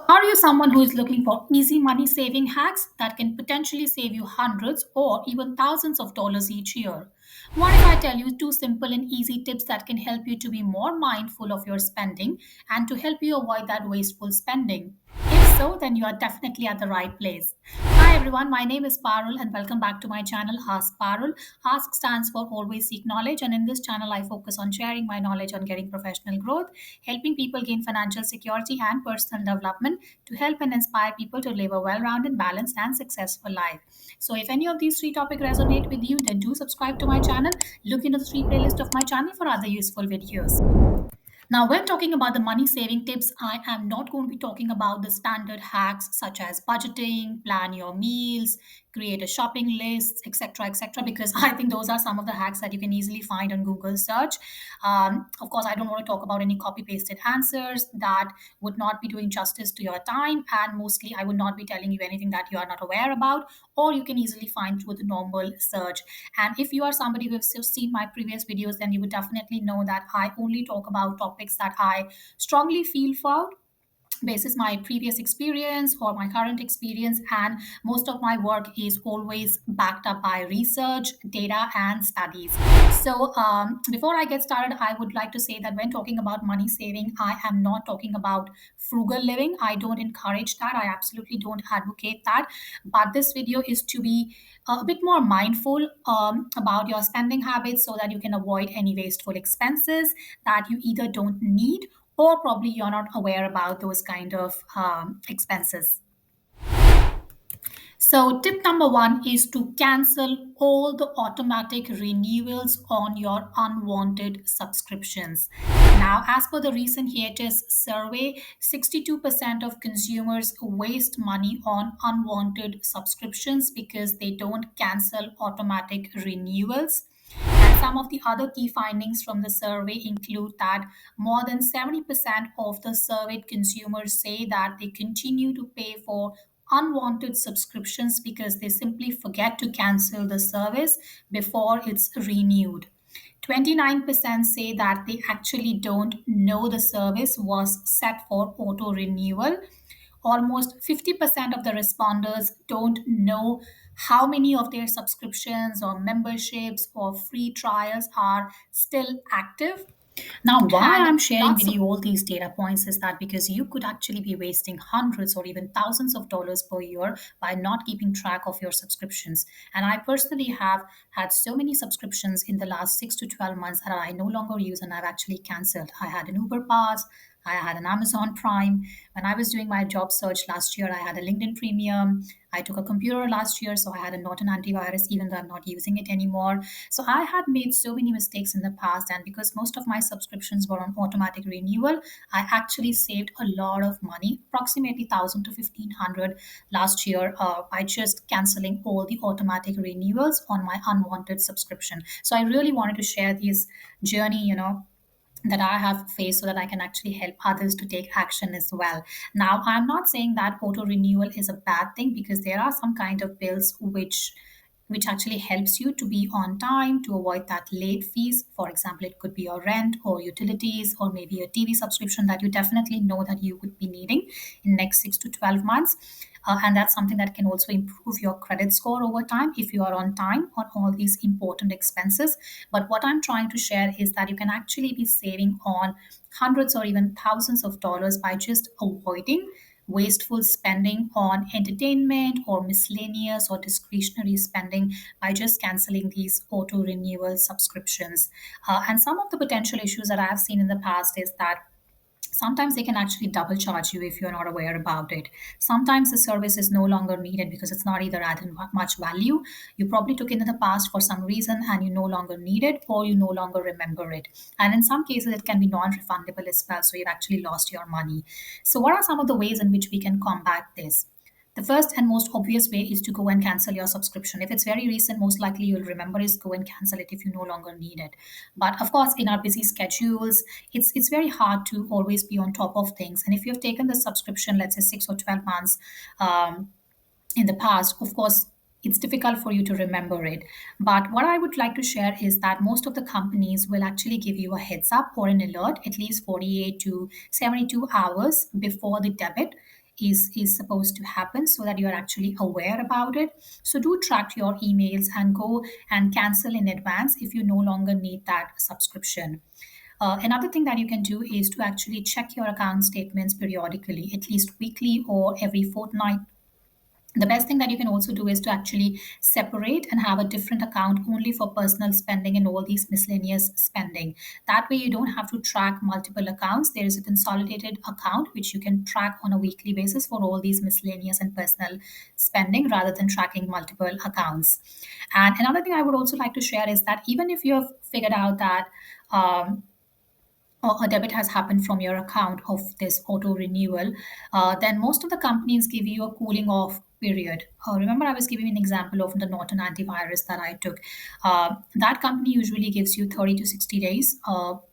Are you someone who is looking for easy money saving hacks that can potentially save you hundreds or even thousands of dollars each year? What if I tell you two simple and easy tips that can help you to be more mindful of your spending and to help you avoid that wasteful spending? If so, then you are definitely at the right place. Hi everyone, my name is Parul and welcome back to my channel Ask Parul. Ask stands for Always Seek Knowledge, and in this channel I focus on sharing my knowledge on getting professional growth, helping people gain financial security and personal development to help and inspire people to live a well-rounded, balanced and successful life. So if any of these three topics resonate with you, then do subscribe to my channel. Look into the free playlist of my channel for other useful videos. Now, when talking about the money saving tips, I am not going to be talking about the standard hacks such as budgeting, plan your meals, create a shopping list, etc., because I think those are some of the hacks that you can easily find on Google search. Of course, I don't want to talk about any copy pasted answers that would not be doing justice to your time, and mostly I would not be telling you anything that you are not aware about or you can easily find through the normal search. And if you are somebody who has seen my previous videos, then you would definitely know that I only talk about topics that I strongly feel for basis my previous experience or my current experience, and most of my work is always backed up by research data and studies. So before I get started, I would like to say that when talking about money saving, I am not talking about frugal living. I don't encourage that, I absolutely don't advocate that, but this video is to be a bit more mindful about your spending habits so that you can avoid any wasteful expenses that you either don't need or probably you're not aware about those kind of expenses. So, tip number one is to cancel all the automatic renewals on your unwanted subscriptions. Now, as per the recent Hiatus survey, 62% of consumers waste money on unwanted subscriptions because they don't cancel automatic renewals. And some of the other key findings from the survey include that more than 70% of the surveyed consumers say that they continue to pay for unwanted subscriptions because they simply forget to cancel the service before it's renewed. 29% say that they actually don't know the service was set for auto renewal. Almost 50% of the responders don't know how many of their subscriptions or memberships or free trials are still active. Now, why And I'm sharing with that's you all these data points is that because you could actually be wasting hundreds or even thousands of dollars per year by not keeping track of your subscriptions. And I personally have had so many subscriptions in the last 6 to 12 months that I no longer use and I've actually canceled. I had an Uber Pass, I had an Amazon Prime. When I was doing my job search last year, I had a LinkedIn Premium. I took a computer last year, so I had a Norton antivirus, even though I'm not using it anymore. So I had made so many mistakes in the past, and because most of my subscriptions were on automatic renewal, I actually saved a lot of money, approximately 1,000 to 1,500 last year, by just canceling all the automatic renewals on my unwanted subscription. So I really wanted to share this journey, that I have faced so that I can actually help others to take action as well. Now, I'm not saying that auto renewal is a bad thing because there are some kind of bills which actually helps you to be on time to avoid that late fees. For example, it could be your rent or utilities or maybe a TV subscription that you definitely know that you would be needing in next 6 to 12 months. And that's something that can also improve your credit score over time if you are on time on all these important expenses. But what I'm trying to share is that you can actually be saving on hundreds or even thousands of dollars by just avoiding wasteful spending on entertainment or miscellaneous or discretionary spending by just canceling these auto renewal subscriptions. And some of the potential issues that I have seen in the past is that sometimes they can actually double charge you if you're not aware about it. Sometimes the service is no longer needed because it's not either adding much value. You probably took it in the past for some reason and you no longer need it or you no longer remember it. And in some cases, it can be non refundable as well. So you've actually lost your money. So, what are some of the ways in which we can combat this? The first and most obvious way is to go and cancel your subscription. If it's very recent, most likely you'll remember is go and cancel it if you no longer need it. But of course, in our busy schedules, it's very hard to always be on top of things. And if you've taken the subscription, let's say 6 or 12 months um, in the past, of course, it's difficult for you to remember it. But what I would like to share is that most of the companies will actually give you a heads up or an alert at least 48 to 72 hours before the debit. is supposed to happen so that you are actually aware about it. So do track your emails and go and cancel in advance if you no longer need that subscription. Another thing that you can do is to actually check your account statements periodically, at least weekly or every fortnight. The best thing that you can also do is to actually separate and have a different account only for personal spending and all these miscellaneous spending. That way you don't have to track multiple accounts. There is a consolidated account which you can track on a weekly basis for all these miscellaneous and personal spending rather than tracking multiple accounts. And another thing I would also like to share is that even if you have figured out that or a debit has happened from your account of this auto renewal, then most of the companies give you a cooling off period. Remember, I was giving an example of the Norton antivirus that I took. That company usually gives you 30 to 60 days,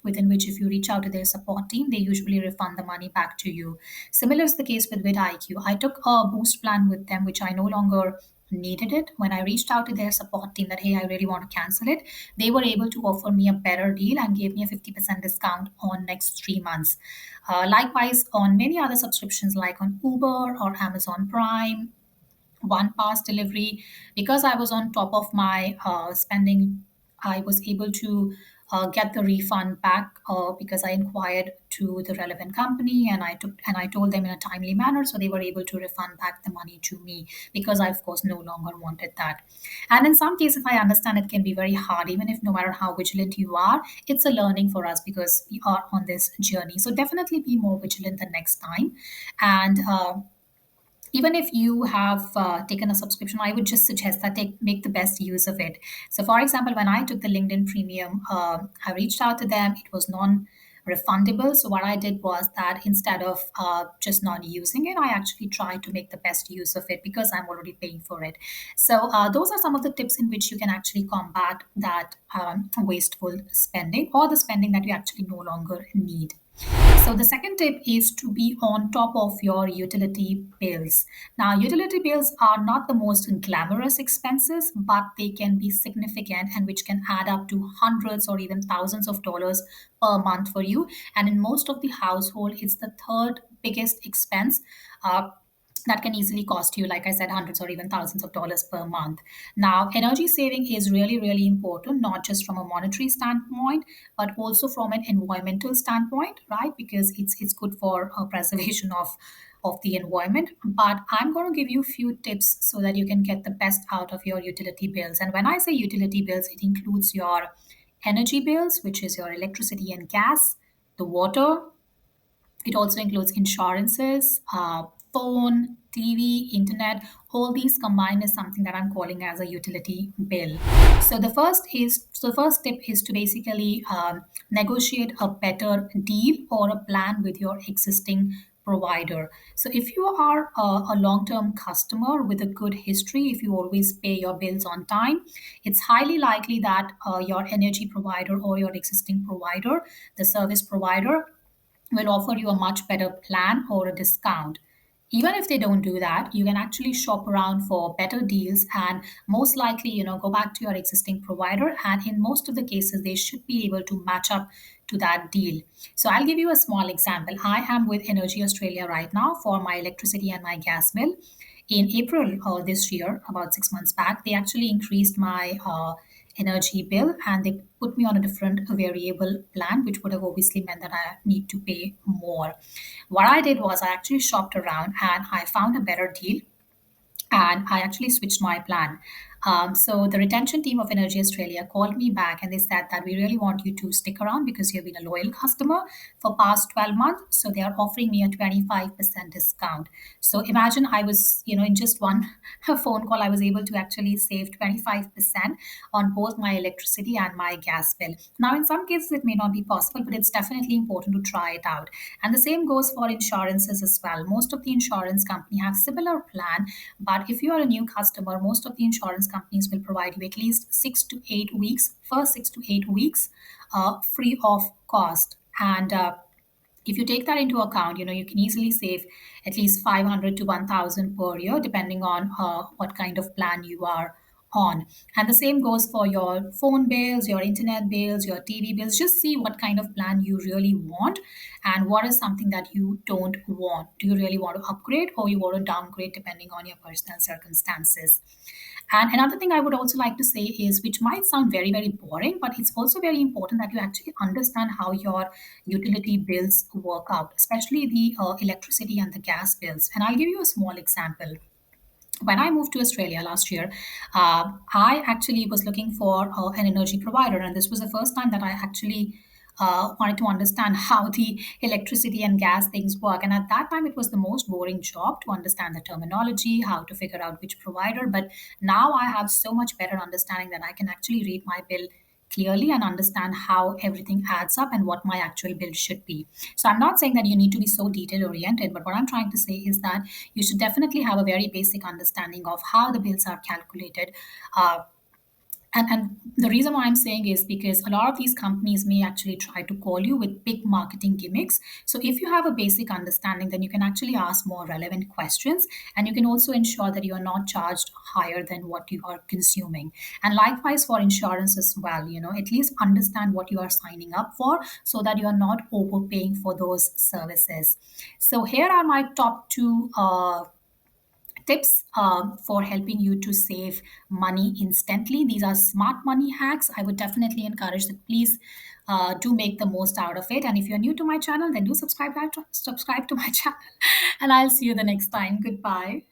within which, if you reach out to their support team, they usually refund the money back to you. Similar is the case with vidIQ. I took a boost plan with them, which I no longer needed it. When I reached out to their support team that, hey, I really want to cancel it, they were able to offer me a better deal and gave me a 50% discount on next 3 months. Likewise, on many other subscriptions like on Uber or Amazon Prime, one pass delivery, because I was on top of my spending, I was able to get the refund back because I inquired to the relevant company and I told them in a timely manner, so they were able to refund back the money to me because I of course no longer wanted that. And in some cases I understand it can be very hard, even if no matter how vigilant you are, it's a learning for us because we are on this journey. So definitely be more vigilant the next time. And even if you have taken a subscription, I would just suggest that make the best use of it. So for example, when I took the LinkedIn premium, I reached out to them. It was non refundable. So what I did was that instead of just not using it, I actually tried to make the best use of it because I'm already paying for it. So those are some of the tips in which you can actually combat that wasteful spending or the spending that you actually no longer need. So the second tip is to be on top of your utility bills. Now, utility bills are not the most glamorous expenses, but they can be significant and which can add up to hundreds or even thousands of dollars per month for you. And in most of the household, it's the third biggest expense. That can easily cost you, like I said, hundreds or even thousands of dollars per month. Now, energy saving is really, really important, not just from a monetary standpoint, but also from an environmental standpoint, right? Because it's good for preservation of the environment. But I'm going to give you a few tips so that you can get the best out of your utility bills. And when I say utility bills, it includes your energy bills, which is your electricity and gas, the water, it also includes insurances, phone, TV, internet. All these combined is something that I'm calling as a utility bill. So the first tip is to basically negotiate a better deal or a plan with your existing provider. So if you are a long-term customer with a good history, if you always pay your bills on time, it's highly likely that your energy provider or your existing provider, the service provider, will offer you a much better plan or a discount. Even if they don't do that, you can actually shop around for better deals and most likely, go back to your existing provider. And in most of the cases, they should be able to match up to that deal. So I'll give you a small example. I am with Energy Australia right now for my electricity and my gas bill. In April this year, about 6 months back, they actually increased my energy bill and they put me on a different variable plan, which would have obviously meant that I need to pay more. What I did was I actually shopped around and I found a better deal and I actually switched my plan. So the retention team of Energy Australia called me back and they said that we really want you to stick around because you've been a loyal customer for past 12 months. So they are offering me a 25% discount. So imagine I was, in just one phone call, I was able to actually save 25% on both my electricity and my gas bill. Now, in some cases, it may not be possible, but it's definitely important to try it out. And the same goes for insurances as well. Most of the insurance company have similar plan, but if you are a new customer, most of the insurance companies will provide you at least 6 to 8 weeks, first 6 to 8 weeks, free of cost. And if you take that into account, you can easily save at least 500 to 1,000 per year, depending on what kind of plan you are on. And the same goes for your phone bills, your internet bills, your TV bills. Just see what kind of plan you really want and what is something that you don't want. Do you really want to upgrade or you want to downgrade depending on your personal circumstances? And another thing I would also like to say is, which might sound very, very boring, but it's also very important that you actually understand how your utility bills work out, especially the electricity and the gas bills. And I'll give you a small example. When I moved to Australia last year, I actually was looking for an energy provider, and this was the first time that I actually wanted to understand how the electricity and gas things work. And at that time, it was the most boring job to understand the terminology, how to figure out which provider. But now I have so much better understanding that I can actually read my bill clearly and understand how everything adds up and what my actual bill should be. So I'm not saying that you need to be so detail oriented, but what I'm trying to say is that you should definitely have a very basic understanding of how the bills are calculated. And the reason why I'm saying is because a lot of these companies may actually try to call you with big marketing gimmicks. So if you have a basic understanding, then you can actually ask more relevant questions, and you can also ensure that you are not charged higher than what you are consuming. And likewise for insurance as well, at least understand what you are signing up for so that you are not overpaying for those services. So here are my top two tips for helping you to save money instantly. These are smart money hacks. I would definitely encourage that please do make the most out of it. And if you're new to my channel, then do subscribe to my channel. And I'll see you the next time. Goodbye.